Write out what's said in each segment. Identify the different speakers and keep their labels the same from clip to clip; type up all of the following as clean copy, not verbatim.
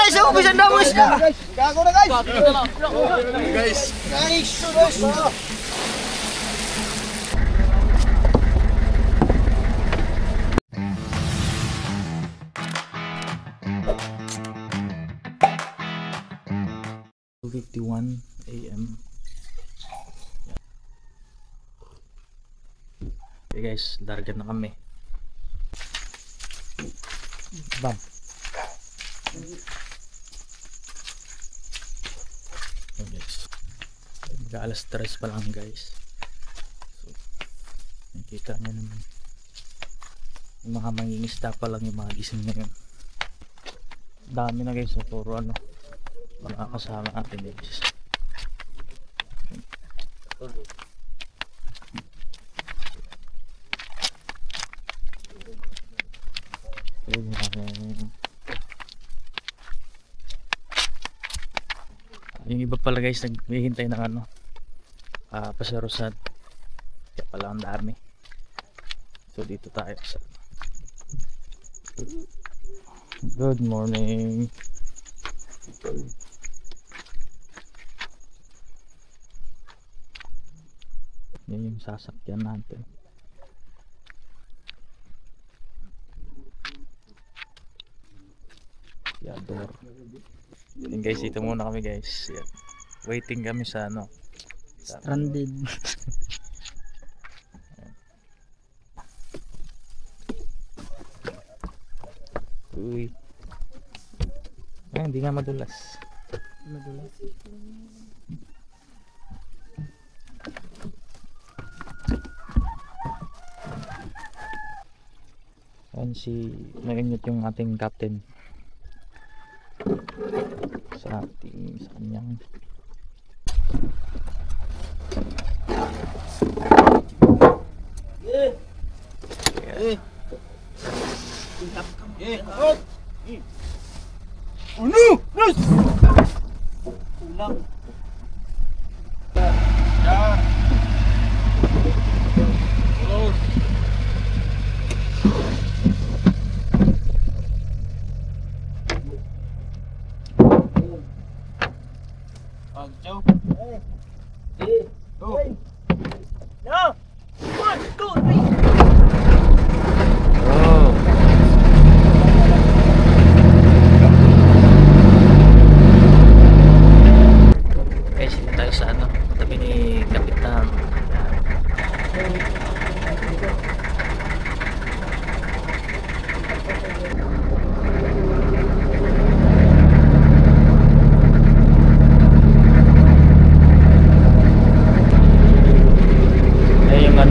Speaker 1: guys, oh, bisa na mo isda.
Speaker 2: Gago na guys.
Speaker 1: Guys.
Speaker 2: Guys, guys.
Speaker 3: 2:51 AM. Okay guys, dargan na kami. Bam. Okay guys, mag-alas 3 pa lang guys. So, nakikita nyo naman yung mga mangingisda pa lang yung mga gising na yun. Dami na guys, so puro ano mga kasama natin guys. Yung iba pala guys naghihintay ng ano pasarusan, kaya pala ang dami. So dito tayo sa good morning. Yan yung sasakyan natin. Yador. Yan guys, dito muna kami guys. Yan. Waiting kami sa ano, stranded. Uy. Ay, hindi nga madulas. Madulas. Ayan si nainit yung ating captain sa kanyang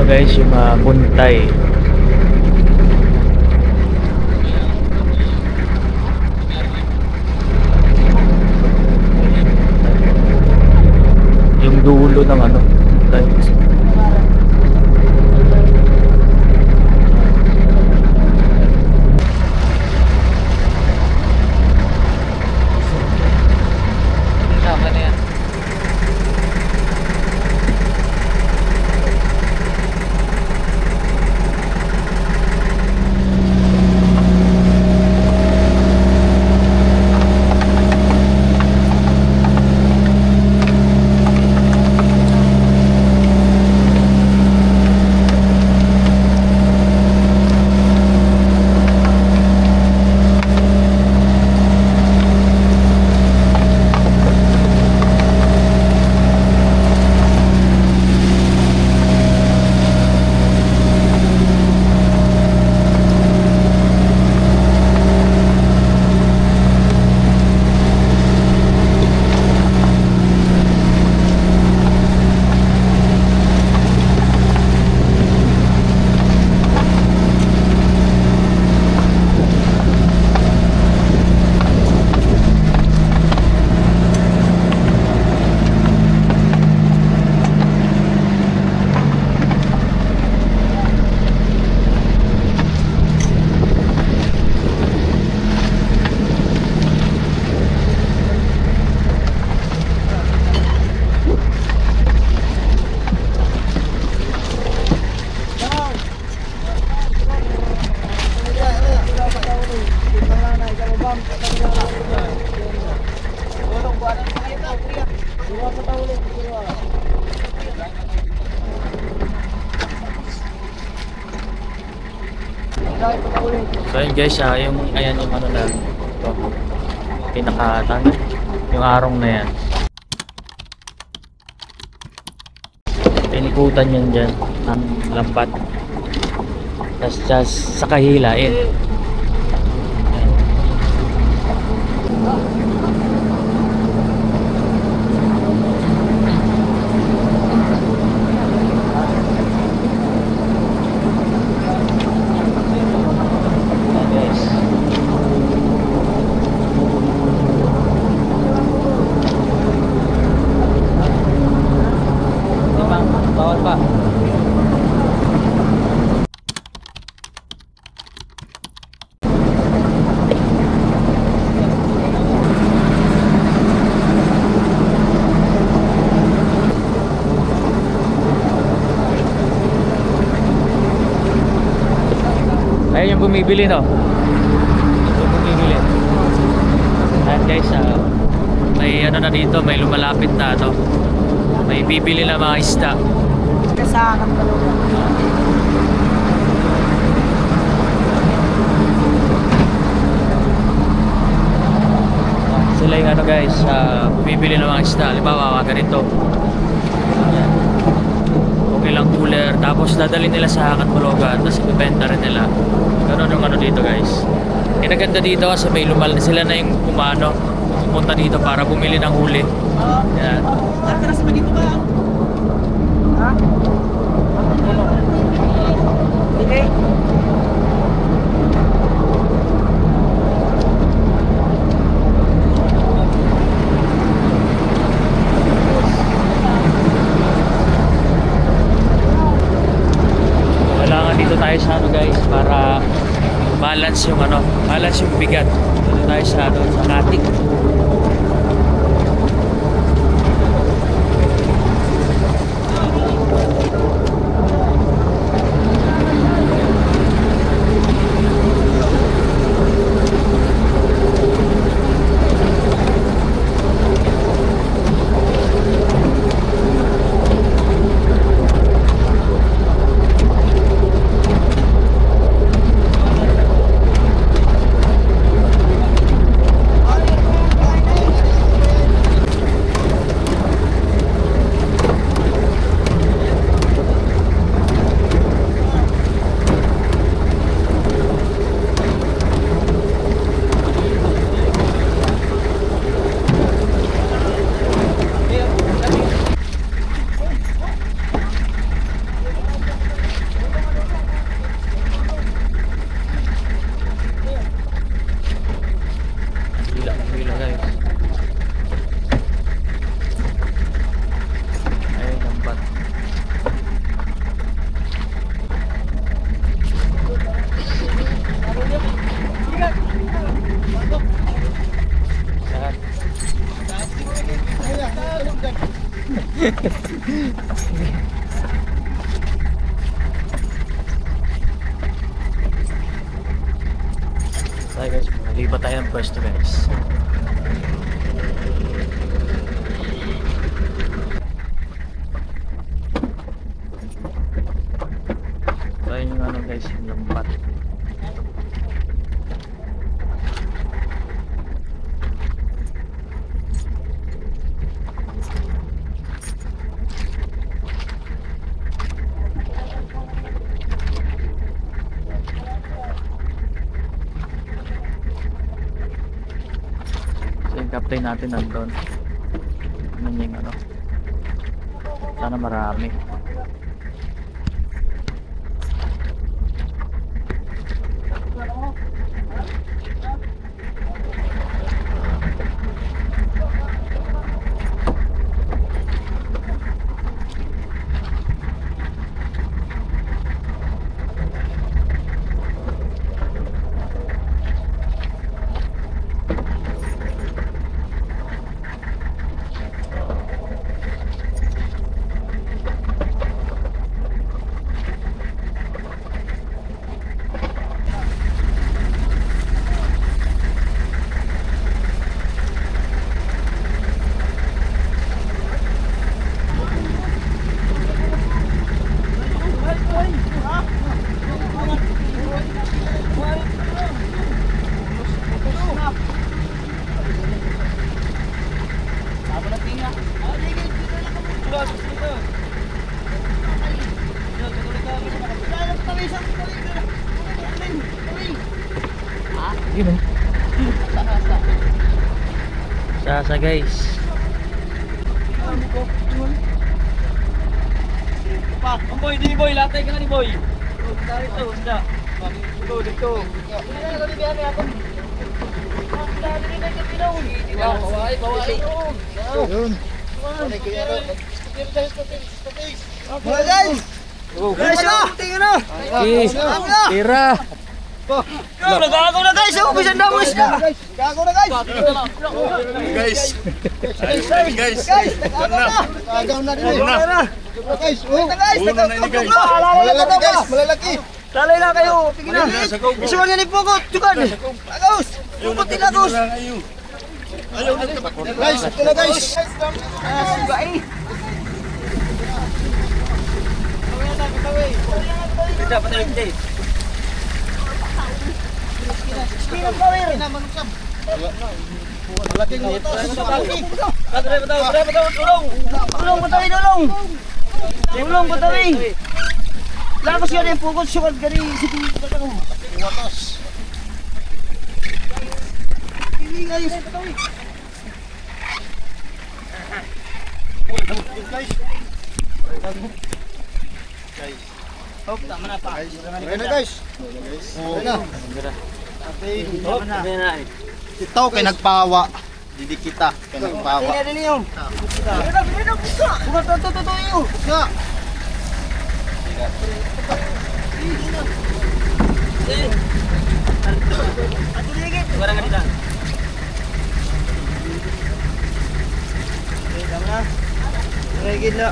Speaker 3: guys, yung buntay. Yung dulo ng ano, buntay. Sama na yan. So ayun guys, ayan yung ano na ito, pinakatan, yung arong na yan. Pinikutan yan dyan ng lambat. Tas sa kahilain. Bawal pa. Ayun yung bumibili, no? Yung bumibili. Ayan guys, may ano na dito, may lumalapit na to. May bibili na mga isda.
Speaker 2: Kasakang talaga.
Speaker 3: Sila yung ano guys, bumibili ng mga isda. Halimbawa, ganito. Ayan. Okay lang cooler. Tapos dadalhin nila sa Katbalogan. Tapos ibibenta rin nila. Ganun yung ano dito guys. Kinaganda dito kasi may sila na yung kumano. Pumunta dito para bumili ng huli. Ayan.
Speaker 2: Atras pa dito ba? Ha? Hindi.
Speaker 3: Kailangan dito tayo sa ano guys para balance yung ano, balance yung bigat. Dito tayo sa ano, sa katik. Tayo guys, lipat tayo ng pwesto guys. Tayo yung ano guys, yung lambat. Yung captain natin nandun. Ano yung ano, sana marami. Yun oh. Sasa guys.
Speaker 2: Pa, ang boy, di boy, latay ka na ni boy. Dito, isda. Dito.
Speaker 1: Mga guys! Guys, tingin na!
Speaker 3: Tira.
Speaker 1: Nagagaw na guys! Bisan na mo isda! Nagagaw na guys!
Speaker 4: Guys, guys,
Speaker 1: Nagagaw na! Nagagaw na rin! Guys, guys!
Speaker 4: Una na ini guys.
Speaker 1: Malalaki guys! Malalaki! Talay lang kayo! Tingin na! Isuwan yan ipukot! Tugan! Agos! Pukot din agos!
Speaker 4: Ayaw na ka.
Speaker 1: Guys! Ito na guys! Sugai!
Speaker 2: Tidak patay hindi.
Speaker 1: Pinang kawir!
Speaker 4: Malaking nito.
Speaker 2: Tulong.
Speaker 1: Ulong patawi! Ulong! Ulong patawi! Lakos yan yung pukot! Suwan ka rin! Sige!
Speaker 4: Watas.
Speaker 1: Hindi guys!
Speaker 2: Oh, tama na pa.
Speaker 4: Ayan na guys. Ayan na. Ito kay nagpawa. Didi kita kay nagpawa.
Speaker 1: Tingnan din yung! Sugat na ito! Ito!
Speaker 4: Nga.
Speaker 1: Ato ligit!
Speaker 2: Barang ka dito.
Speaker 1: Tama na! Ligit na!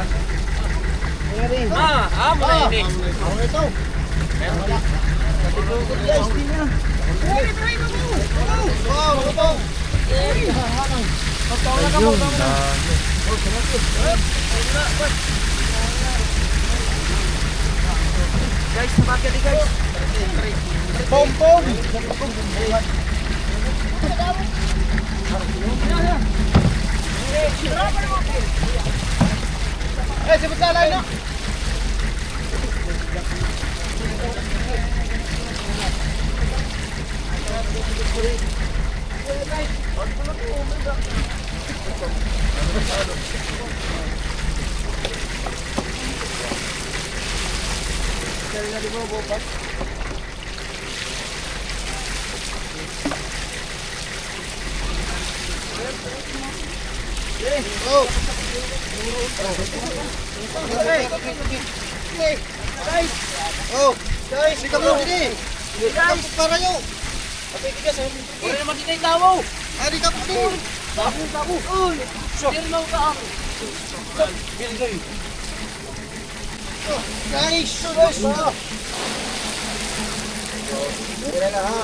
Speaker 1: Tingnan din!
Speaker 2: Mo na hindi.
Speaker 4: Ano ito?
Speaker 1: Guys, tingnan!
Speaker 4: Wow, ito.
Speaker 3: Ayun. Dami.
Speaker 1: Guys, sabakya di guys!
Speaker 4: Pom pom. Sebut lain nak. Oh. Guys. Oh, guys, ikaw mo dini. Guys, para nyo. Apa iki guys?
Speaker 2: Ora naman dito tawo.
Speaker 4: Ari ka po.
Speaker 1: Babu! Uy!
Speaker 2: Dir mo ka ako.
Speaker 4: Guys, guys. Tira na ha.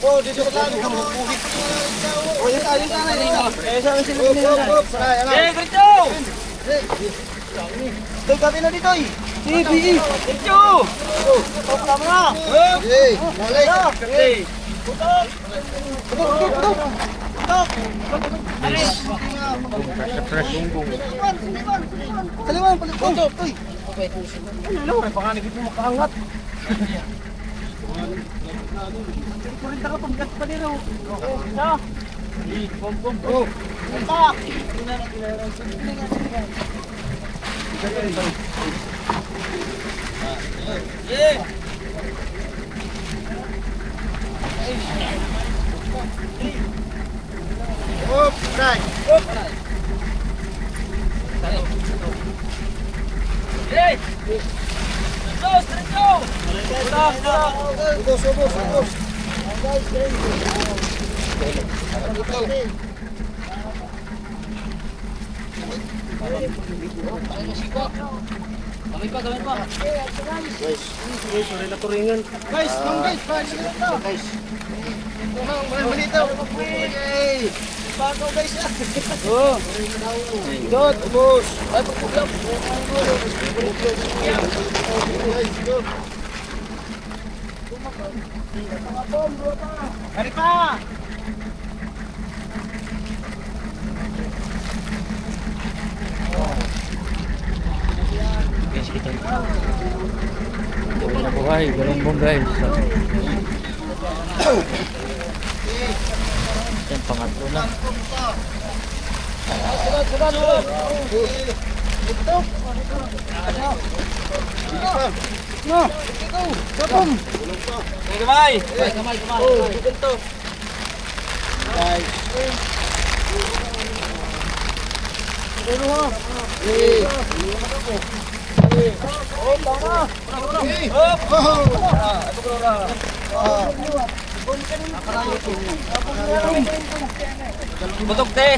Speaker 4: Oh, dito ka lang mo.
Speaker 1: Oh, yung tayo sana dito! Eh, sabi sila nila!
Speaker 2: Grito.
Speaker 1: Ito, gabi na dito eh!
Speaker 2: Grito.
Speaker 1: Top na mga!
Speaker 4: Hey, balik.
Speaker 2: Hey.
Speaker 1: Putok!
Speaker 3: Fresh.
Speaker 1: Kaliwan, balik ko! Uy!
Speaker 2: Ano ra pangalan gid mo makaangat.
Speaker 1: Kurinta ka pagkat pa dito!
Speaker 2: Sa.
Speaker 4: Oh,
Speaker 1: Punta!
Speaker 2: Eh.
Speaker 4: oh, right.
Speaker 2: Eh. Dos, grito.
Speaker 4: Ubos.
Speaker 2: Kami pa.
Speaker 4: Guys, guys. Balita. Hey. Bago guys.
Speaker 1: Oh!
Speaker 4: Dot, ubos.
Speaker 1: Hari pa!
Speaker 3: Guys, kita. Ay, galunggong guys. Yan, pangatlo na.
Speaker 2: Kamay! Butok te!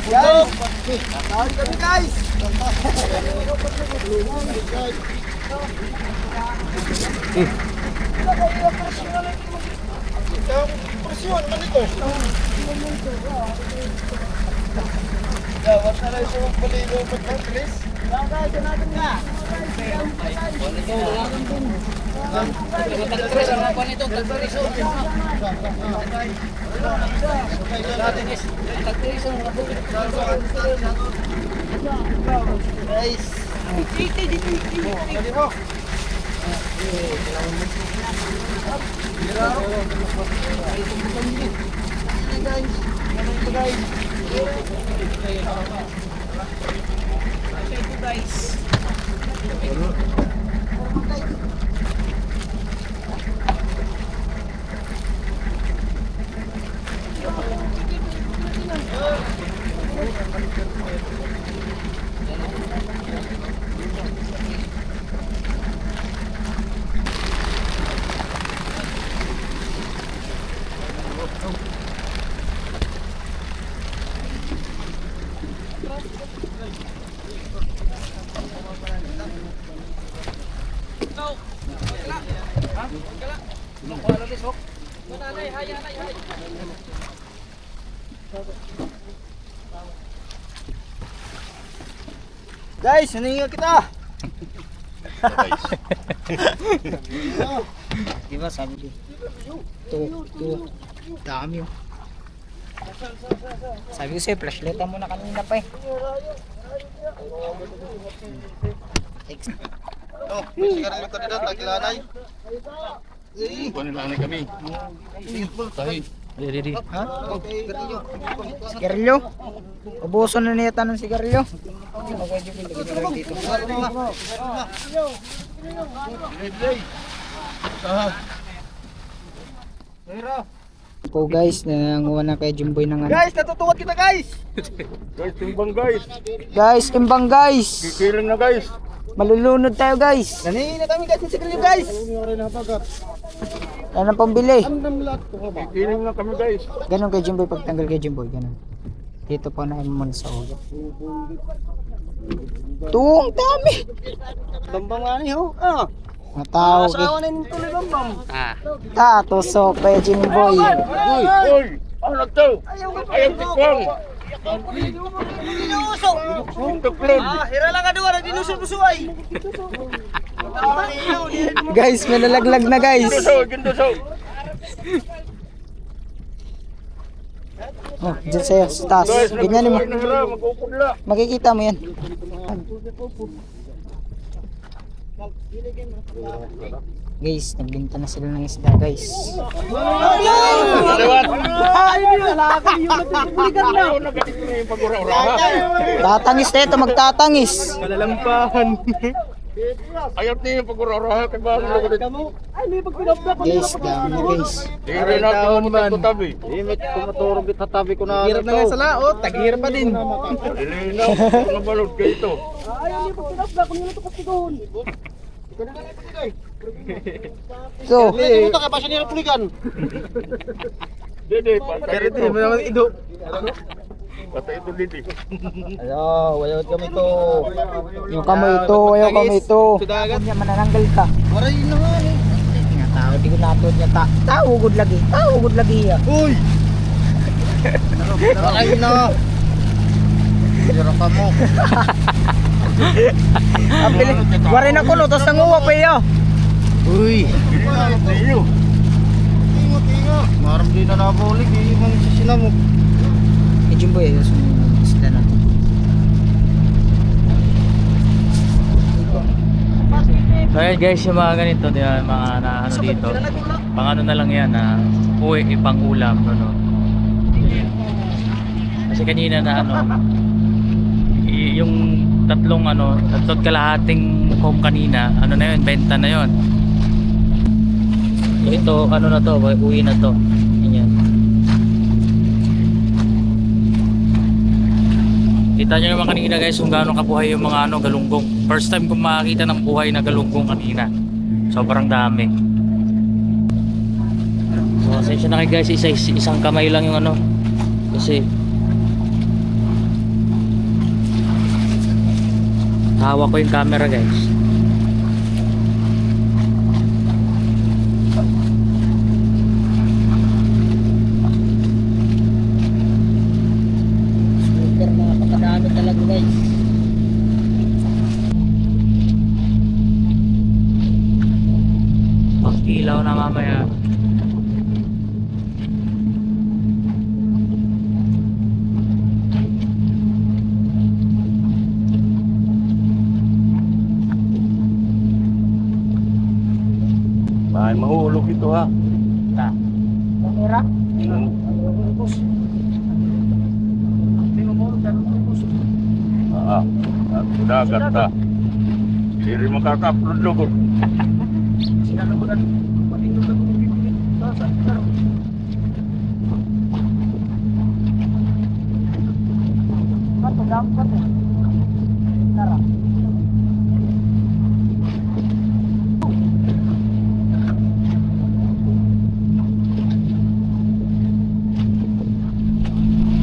Speaker 1: Yan. Tawag kami guys. Presyon man ito. Dapat na lang sa paligo pag-Chris. Guys, natin nga. Guys, naningal kita.
Speaker 4: Diba sabi ko? Ito. Dami oh. Sabi ko sa'yo, flashlightan mo na kanina pa eh.
Speaker 1: Oh, may sigarilyo ka dito, tagilanay.
Speaker 2: Panilanay kami. Tahi.
Speaker 3: Didi.
Speaker 4: Ha? Sigarilyo? Ubuso na niyata ng sigarilyo. Dito. Po guys, nanganguha na kay Jimboy ng ano.
Speaker 1: Guys, natutuwad kita guys.
Speaker 2: Guys, timbang guys.
Speaker 4: Guys, kimbang guys.
Speaker 2: Kikiling na guys.
Speaker 4: Malulunod tayo guys.
Speaker 1: Naningal na kami guys ng sigarilyo guys.
Speaker 4: Ano pang bili?
Speaker 2: Kikiling na kami guys.
Speaker 4: Ganon kay Jimboy, pagtanggal kay Jimboy, ganon. Dito po na muna sa ulo. Tuwang dami.
Speaker 1: Bambang nga niyo. Ah.
Speaker 4: Mga tao.
Speaker 1: Asawa na yung tuloy bambang.
Speaker 4: Tatusok kay Jimboy.
Speaker 2: Uy! Ano to? Ayaw tikwang!
Speaker 1: Dinuso.
Speaker 2: Tuklod!
Speaker 1: Hira lang ka doon, dinuso-buso ay.
Speaker 4: Guys, may nalaglag na guys.
Speaker 2: Ginduso!
Speaker 4: Oh, dyan sa'yo, sa taas. Ganyan mo.
Speaker 2: Magkukudla!
Speaker 4: Makikita mo yan. Guys, nagbinta na sila ng isda guys. Tatangis na ito, magtatangis.
Speaker 1: Kalalampahan.
Speaker 2: Ayaw niyo yung pag-uraurahan kay Baro na ganit.
Speaker 4: Guys, dami na guys.
Speaker 2: Hindi natin mo magtatabi.
Speaker 1: Kumaturong kitatabi ko na. Hirap na nga sa laot, taghirap pa din.
Speaker 2: Ilinaw, mga balod kayo ito.
Speaker 4: So,
Speaker 1: Ito ka pa siya nila pulikan.
Speaker 2: Dede, patay ito.
Speaker 1: mo naman ido.
Speaker 2: Patay ito dede.
Speaker 1: Ayo, wayot kami to.
Speaker 4: yung kamay ito, ayaw kamay ito.
Speaker 1: Sudagat.
Speaker 4: Kanya manananggal ka.
Speaker 1: Aray na nga eh.
Speaker 4: Nga tao, di ko nato niya ta. Tao, good lagi. Tao, good lagi ya.
Speaker 1: Uy! Aray na. Hirap ka mo.
Speaker 4: Warin ako no, tapos nanguha pa iyo.
Speaker 1: Uy!
Speaker 2: Ilinaw niyo.
Speaker 1: Tingo.
Speaker 4: Hindi na nabulig, di man sinamok.
Speaker 1: Jumboy, ayos yung isda na.
Speaker 3: So ayan guys, yung mga ganito, di ba, mga na ano dito, pang ano na lang yan, uwi, pang ulam, ano. Kasi kanina na ano, yung tatlong kalahating home kanina, ano na yun, benta na yun. So ito, ano na to, uwi na to. Yan. Kita nyo naman kanina guys kung gaano kabuhay yung mga galunggong. First time kong makakita ng buhay na galunggong kanina. Sobrang dami. So pasensya na kayo guys, isang kamay lang yung kasi hawak ko yung camera guys.
Speaker 1: Super mga kapatado talaga guys.
Speaker 3: Pag-ilaw na mamaya.
Speaker 4: Ay, mahulog ito ha.
Speaker 1: Kamera?
Speaker 4: Dagat ta. Hindi makaka-upload lugod.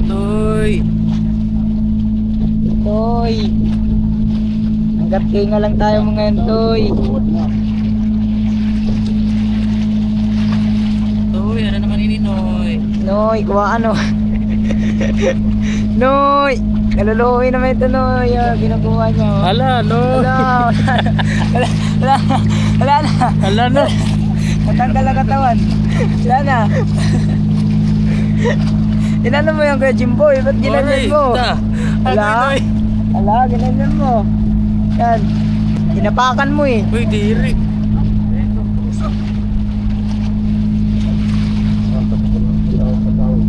Speaker 3: Toy!
Speaker 1: Toy! Hanggat nga lang tayo mga ngayon, Toy.
Speaker 3: Toy, ano naman ini Noy?
Speaker 1: Noy, kuha ano? Noy! Naluluoy naman ito, Noy. Ginagawa nyo.
Speaker 3: Hala, Noy!
Speaker 1: Wala na.
Speaker 3: Hala na!
Speaker 1: Natanggal ang katawan. Wala na. Inano mo yung kaya Jimboy? Ba't ginanyan mo? Wala. Wala, ginanyan mo. Yan. Hinapakan mo eh.
Speaker 3: Uy, diri!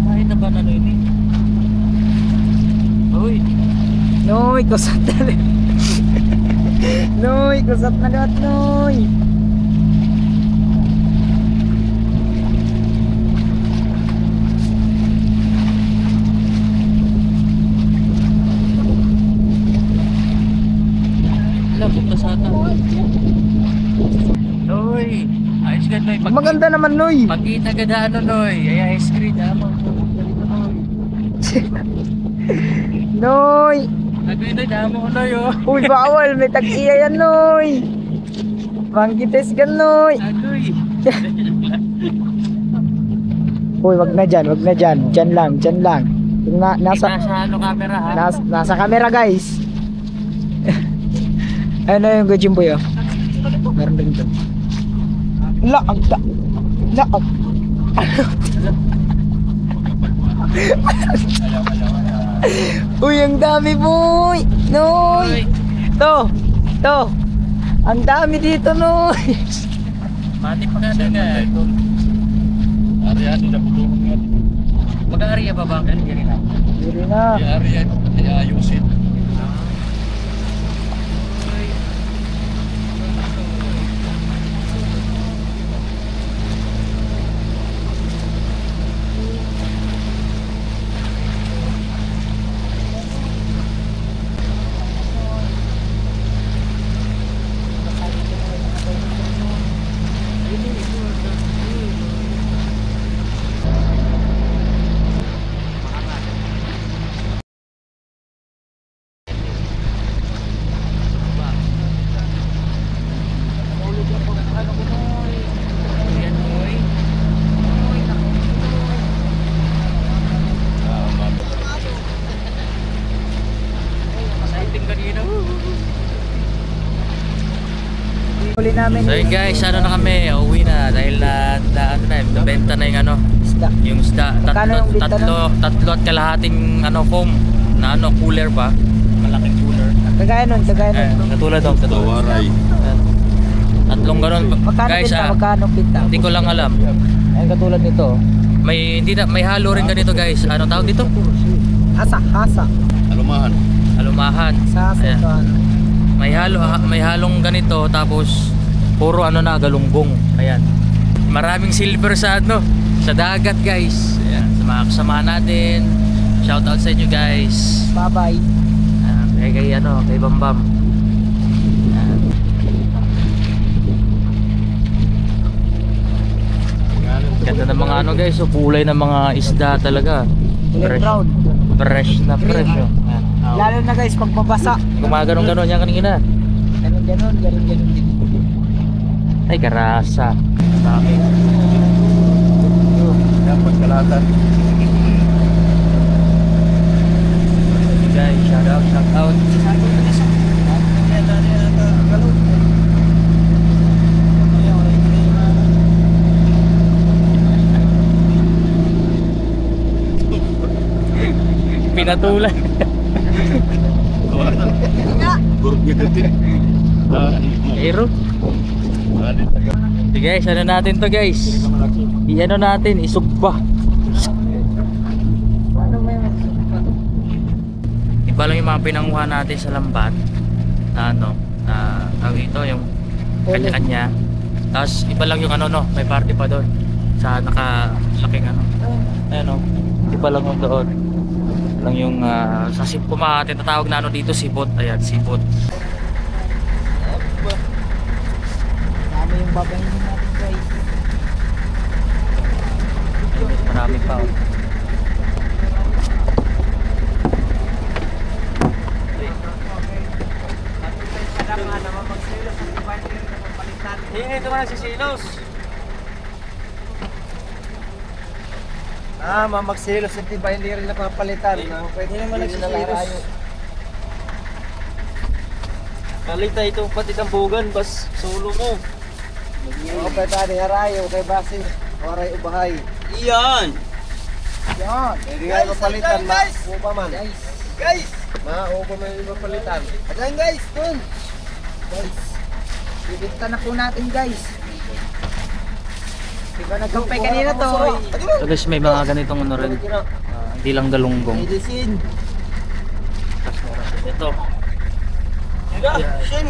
Speaker 3: Ay, na ba na ini? Uy!
Speaker 1: Noy, kusat na rin. Noy, kusat na lahat, Noy.
Speaker 3: Wala, punta sa ata. Noy! Ayos ka, Noy.
Speaker 1: Maganda naman, Noy.
Speaker 3: Pagkita ka na Noy. Ay, ice cream na mo.
Speaker 1: Noy.
Speaker 3: Nagwinay na mo, Noy, oh.
Speaker 1: Uy, bawal. May tag-iya yan, Noy. Mangkites ka, Noy.
Speaker 3: Agoy!
Speaker 1: Uy, wag na dyan, wag na dyan. Dyan lang, dyan lang. Yung
Speaker 3: Nasa
Speaker 1: nasa,
Speaker 3: camera, ha?
Speaker 1: nasa camera, guys. Ano yung good Jimboy, oh? Meron rin doon. Laag. Uy, ang dami, boy. Noy. To. Ang dami dito, Noy.
Speaker 3: Mati pa ka na.
Speaker 4: Ari-ari na pulungan nga.
Speaker 3: Mag-aariya ba ba? Ganyan na.
Speaker 1: Diri na.
Speaker 4: Ari-ari ayusin.
Speaker 1: Huli namin.
Speaker 3: So yun guys, ano na kami, uwi na dahil na benta na yung ano,
Speaker 1: Isda.
Speaker 3: yung isda.
Speaker 1: Magkano yung benta
Speaker 3: Tatlo at kalahating ano foam na ano cooler ba? Malaking cooler.
Speaker 1: Kagaya nun.
Speaker 3: Katulad daw, katulad.
Speaker 4: Waray.
Speaker 3: Tatlong ganun.
Speaker 1: Magkano
Speaker 3: Guys,
Speaker 1: pinta? Magkano pinta?
Speaker 3: hindi ko lang alam.
Speaker 1: Ay, katulad nito.
Speaker 3: May halo rin ganito guys. Ano tawag dito?
Speaker 1: Hasa.
Speaker 4: Alumahan.
Speaker 3: Alumahan.
Speaker 1: Sa
Speaker 3: Ayan.
Speaker 1: ito ano.
Speaker 3: May halong ganito tapos puro ano na galunggong. Ayan. Maraming silver sa ano, sa dagat guys. Ayan, sa mga kasama natin. Shout out sa inyo guys.
Speaker 1: Bye-bye.
Speaker 3: Kay Bambam. Ayan. Ganda ng mga ano guys, so kulay ng mga isda talaga.
Speaker 1: Kulay brown.
Speaker 3: Fresh na fresh. Oh. Ayan.
Speaker 1: Lalo na guys, pag mabasa.
Speaker 3: Gumaganon-ganon yan kanina.
Speaker 1: Ganon din.
Speaker 3: Ay, karasa.
Speaker 4: Dami. Dapat kalatan.
Speaker 3: Guys, shout out. Pinatulan.
Speaker 4: Buruk ngedetin.
Speaker 3: Aero. So guys, ano natin to guys? I-ano natin, isugba.
Speaker 1: Ano may
Speaker 3: Iba lang yung mga pinanguha natin sa lambat. Na ano, na tawag ito, yung kanya-kanya. Tapos iba lang yung ano no, may party pa doon. Sa nakalaking ano. Ayan o, iba lang yung doon. Lang yung sa tinatawag na ano dito, sipot. Ayan, sipot.
Speaker 1: dami yung babayin natin guys.
Speaker 3: Ayun, guys, marami pa oh.
Speaker 2: Ito na si Silos.
Speaker 4: Mamagsilos at iba hindi rin napapalitan. Pwede naman
Speaker 2: nagsiselos. Kalita ito pati tambugan bas solo mo.
Speaker 4: Oo, pwede ni Harayo, kay Basi, Waray Ubahay.
Speaker 2: Iyan.
Speaker 1: Yan.
Speaker 4: Hindi nga mapalitan, maupa man.
Speaker 2: Guys.
Speaker 4: Maupa man yung mapalitan.
Speaker 2: Ayan guys, dun.
Speaker 1: Guys. Bibigta na po natin guys. Diba nagkampay kanina to?
Speaker 3: So guys, may mga ganitong ano rin. Hindi lang galunggong.
Speaker 2: Medicine.
Speaker 3: Tapos meron din ito.
Speaker 2: Shin.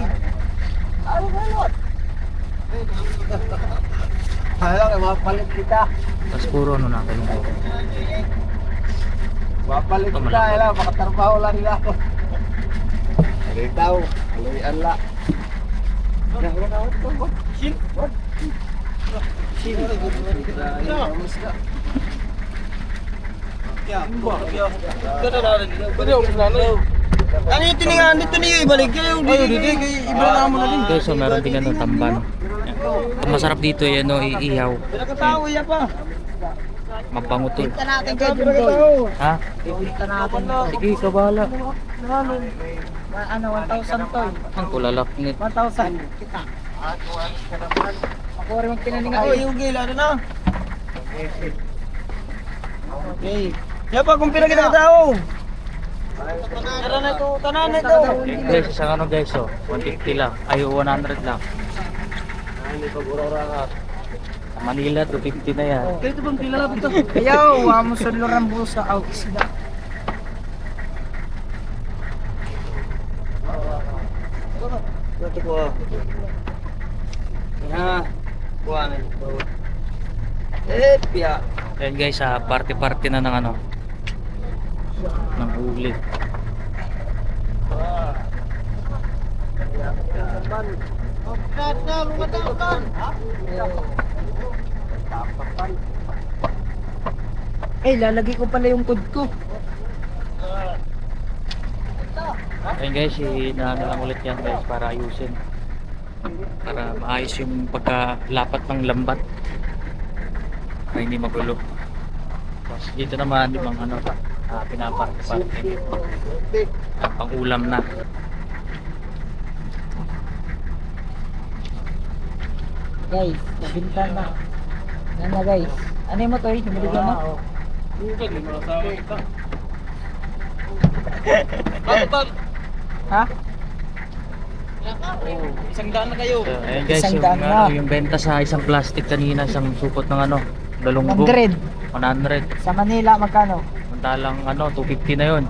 Speaker 4: Hala, mapalit kita.
Speaker 3: Tapos puro ano na galunggong.
Speaker 4: Mapalit
Speaker 3: Ito,
Speaker 4: kita,
Speaker 3: malaki.
Speaker 4: hala, makatrabaho lang nila ako. Alitaw, aluyan la.
Speaker 2: Shin. Ano yung tiningan dito niyo ibalik kayo? Ayo dito kay ibalik na mo na din.
Speaker 3: Okay, so meron din ano, tamban. Ang masarap dito yan, no, iihaw.
Speaker 2: Pinakatao iya pa.
Speaker 3: Mabango to.
Speaker 1: Bibigta natin kay Jimboy.
Speaker 3: Ha?
Speaker 1: Bibigta natin.
Speaker 3: Sige, ikaw bahala.
Speaker 1: Ano, 1,000 to.
Speaker 3: Ang kulalak nit.
Speaker 1: 1,000. Kita. Ako rin magpinaninga.
Speaker 2: Ay, yung gila na. Okay. Ya pa kung pila kita tao. Tara na ito, tanan na ito.
Speaker 3: Guys, isang ano guys, oh, 150 lang. Ay, 100 lang. Sa Manila, 250 na yan.
Speaker 2: Kaya ito bang pila lang ito?
Speaker 1: Ayaw, amo sunluran busa. Aw, isda.
Speaker 2: Ito ko. Ya. Kuha na ito. Pia.
Speaker 3: Ayan guys, party-party na ng ano, ng huli.
Speaker 1: Eh, lalagay ko pala yung code ko.
Speaker 3: Ayan guys, inaano lang ulit yan guys para ayusin. Para maayos yung pagkalapat ng lambat. Para hindi magulo. Tapos dito naman yung mga ano, pinaparte-parte. Pang ulam na.
Speaker 1: Guys, nabinta na. Yan na guys. Ano mo to eh? Nabigyan mo? Ha?
Speaker 2: Isang daan na kayo.
Speaker 3: Ayan guys,
Speaker 1: Isang
Speaker 3: yung,
Speaker 1: daan na.
Speaker 3: yung benta sa isang plastic kanina, isang supot ng ano, galunggong.
Speaker 1: 100.
Speaker 3: 100.
Speaker 1: Sa Manila, magkano?
Speaker 3: Samantalang ano, 250 na yun.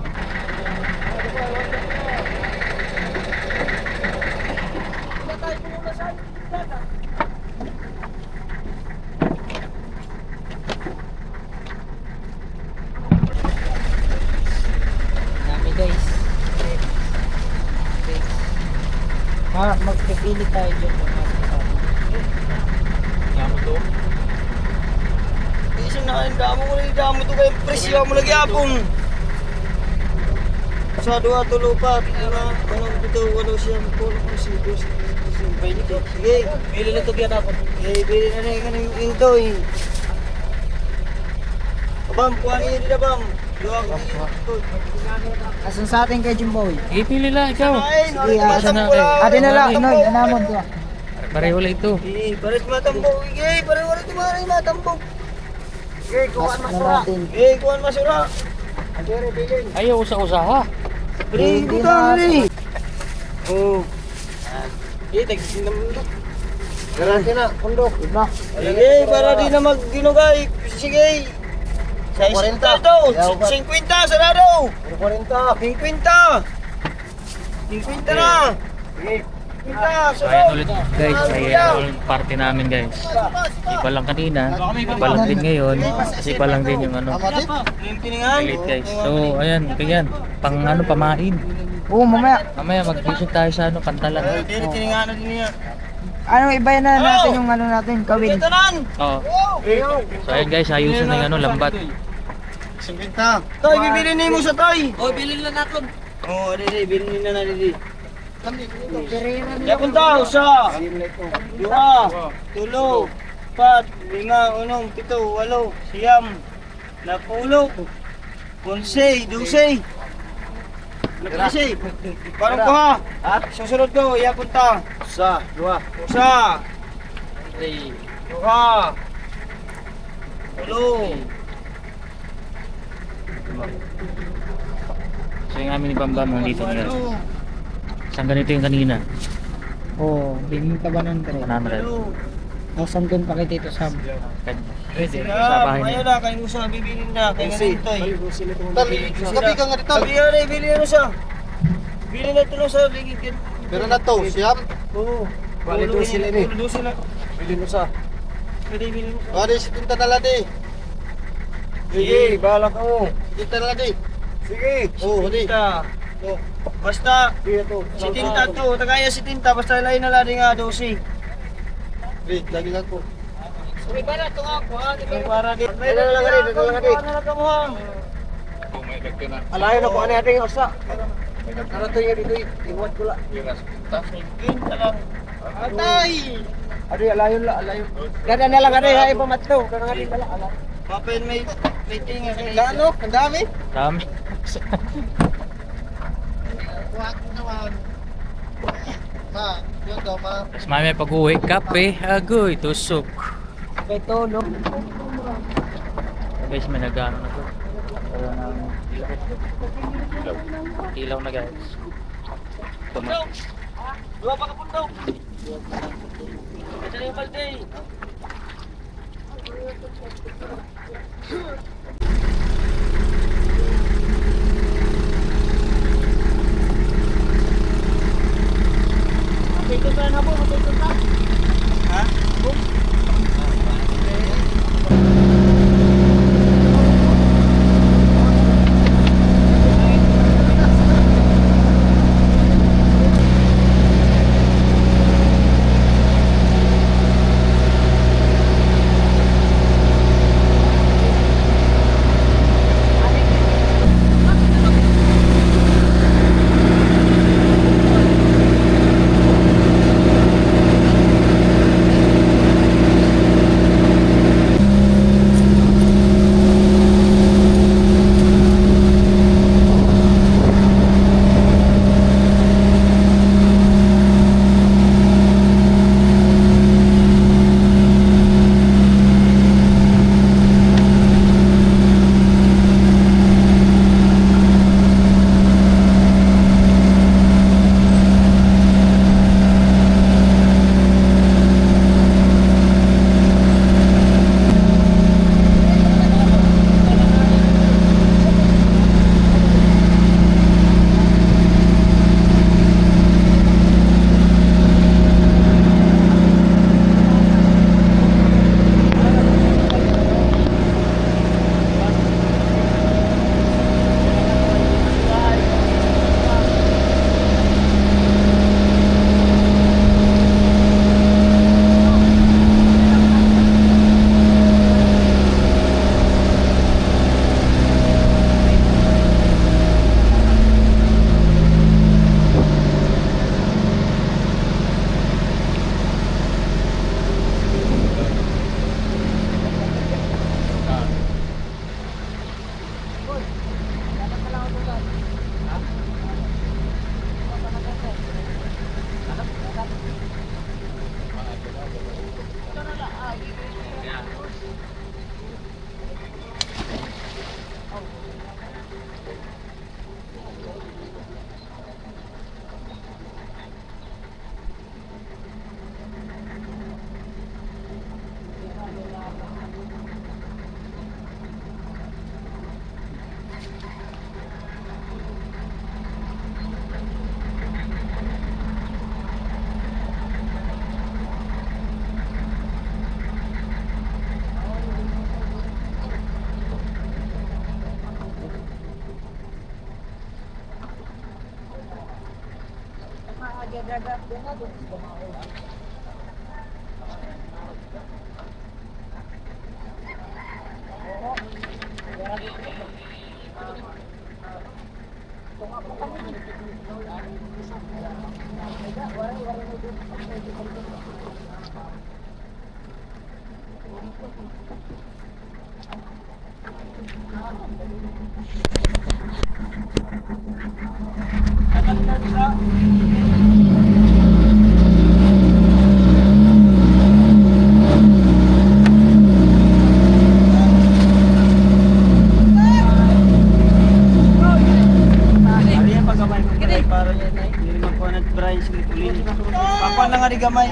Speaker 1: Dami guys. Magpipili tayo dyan.
Speaker 2: Isang nakain damo ko rin damo to kayo presyo mo lagi apong. Sa dua tulupat na anong dito walo siya po ko si Diyos. Sige, bili na to kaya dapat. Bili na rin ito eh. Abang, kuha niyo dito bang.
Speaker 1: Asan sa atin kay Jimboy?
Speaker 3: Ipili lang ikaw.
Speaker 1: Sige, atin na lang. Inoy, anamon ko.
Speaker 3: Pareho lang ito.
Speaker 2: Pares matambok. Pares wala tumari matambok. Kuhaan
Speaker 1: Pasok na
Speaker 2: masura.
Speaker 1: natin.
Speaker 2: Kuhaan masura.
Speaker 3: Ayaw usa-usaha.
Speaker 1: Hindi na.
Speaker 2: Oh. Tagsin naman ito.
Speaker 4: Garanti na, pundok.
Speaker 1: Diba?
Speaker 2: Sige, para di na magginugay. Sige. Sa 40 to. 50 sarado.
Speaker 4: 40.
Speaker 2: 50. 50 na. Sige. 50
Speaker 3: So ayan ulit guys, ayan ulit party namin guys. Iba lang kanina, iba lang din ngayon, kasi iba lang din yung ano,
Speaker 2: Yung tiningan.
Speaker 3: elite guys. So ayan, ganyan, pang ano, pamain.
Speaker 1: Oo, mamaya.
Speaker 3: Mamaya mag-visit tayo sa ano, Kantalan.
Speaker 2: Hindi, tiningan na din niya.
Speaker 1: Ano, ibayan na natin yung ano natin, kawin.
Speaker 2: Tanan.
Speaker 3: Oo. So ayan guys, ayusin na yung ano, lambat.
Speaker 4: 50.
Speaker 2: Tay, bibili ni mo sa tay. Oh, bilhin na natin. Oh, dili, bilhin na dili. Ya punta usa. Dua, tulo, pat, lima, unong, pito, walo, siyam, napulo, 11, 12. Nakalisi. Parang ko ha. Susunod ko, iya punta.
Speaker 4: Sa, dua.
Speaker 2: Usa. Dua. Tulo.
Speaker 3: So yung amin ni Bambam nandito ngayon. Saan ganito yung kanina?
Speaker 1: Oo, binita ba ng
Speaker 3: 100.
Speaker 1: Nasaan dun pa kay Tito Sam?
Speaker 3: Pwede, sa
Speaker 2: Sige,
Speaker 3: bahay
Speaker 2: mayo
Speaker 3: na.
Speaker 2: na, kayo sa bibilin na, kayo na dito eh.
Speaker 4: Tabi, tabi ka nga dito.
Speaker 2: Sabi na, bili na siya. Bili na ito sa ligid.
Speaker 4: Pero na to, siyam.
Speaker 2: Oo.
Speaker 4: Bali, doon sila ni.
Speaker 2: Doon sila.
Speaker 4: Bilhin mo sa.
Speaker 2: Pwede bilhin mo.
Speaker 4: Bali, si Tinta na ladi.
Speaker 2: Sige, bahala ka mo.
Speaker 4: Tinta na ladi.
Speaker 2: Sige.
Speaker 4: Oo, huli.
Speaker 2: Tinta. Basta, si Tinta to, tagaya si Tinta, basta lain na lang nga 12.
Speaker 4: Wait, lagi lang po.
Speaker 2: May para to ako ha, di ba? Para di. May lang ka mo ha.
Speaker 4: Alayo na po, ano natin yung osa. Ano to yung dito, iwat ko lang.
Speaker 2: Tinta lang. Atay!
Speaker 4: Adi, alayo lang, alayo.
Speaker 1: Ganda na lang, ano yung iba matlo. Ganda nga din pala, ala.
Speaker 2: Papen may tinga sa
Speaker 4: Ano? Ang dami?
Speaker 3: Dami.
Speaker 4: Kuhat mo naman. Ma, yun daw, ma.
Speaker 3: Tapos mamaya pag-uwi, kape, agoy, tusok.
Speaker 1: Kay Tolo.
Speaker 3: Guys, may nag-ano na to. Ilaw na guys.
Speaker 2: Pundaw! Dua pa ka pundaw! Ito na yung balde! Matay ka na po, matay ka. Ha? Para yan ay, hindi naman po nag-Brian Silipulin. Pakuan lang nga di gamay.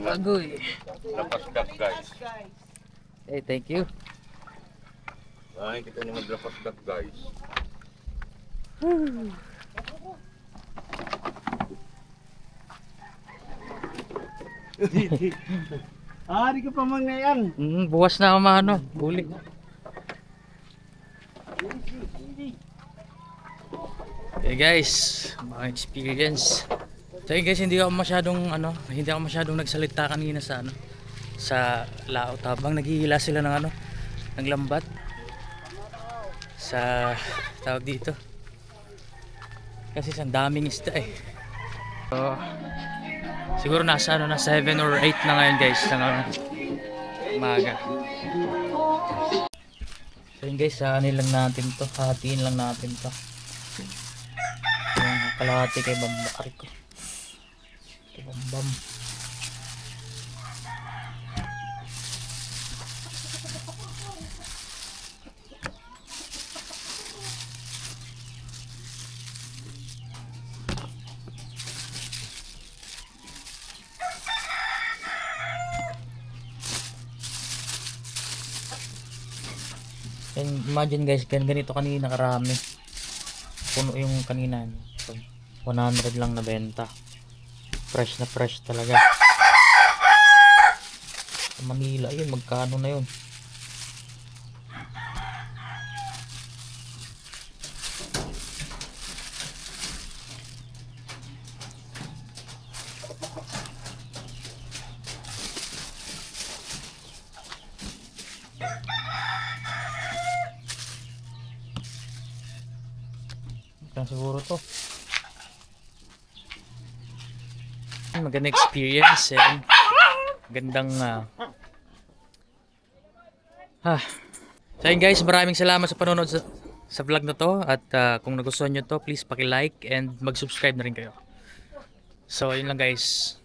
Speaker 3: Agoy.
Speaker 5: Lapas duck guys.
Speaker 3: Hey, thank you.
Speaker 5: Ay, kita ni maglapas duck guys.
Speaker 2: Di ka pa mangyayan.
Speaker 3: Buwas na ako ano, huli. Okay guys, mga experience. So yun guys, hindi ako masyadong nagsalita kanina sa sa laot habang naghihila sila ng ng lambat sa tawag dito. Kasi sa daming isda eh. So, siguro nasa 7 or 8 na ngayon guys ng umaga. So yun guys, lang natin to, hatiin lang natin to. Yung kalahati kay Bambakari ko. Kay Bambam. And imagine guys, ganito kanina karami. Puno yung kanina. So, 100 lang na benta. Fresh na fresh talaga. Sa Manila yun, magkano na yun? Siguro to magandang experience eh. Gandang so yun guys, maraming salamat sa panonood sa vlog na to. At kung nagustuhan nyo to, please paki-like and mag-subscribe na rin kayo. So yun lang guys,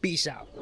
Speaker 3: peace out.